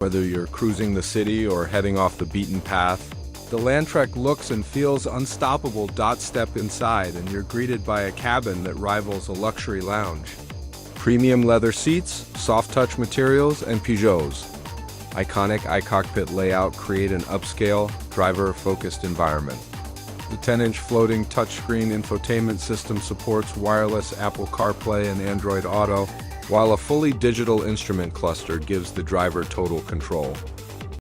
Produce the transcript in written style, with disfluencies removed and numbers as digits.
Whether you're cruising the city or heading off the beaten path, the Landtrek looks and feels unstoppable. Step inside and you're greeted by a cabin that rivals a luxury lounge. Premium leather seats, soft-touch materials, and Peugeot's iconic iCockpit layout create an upscale, driver-focused environment. The 10-inch floating touchscreen infotainment system supports wireless Apple CarPlay and Android Auto, while a fully digital instrument cluster gives the driver total control.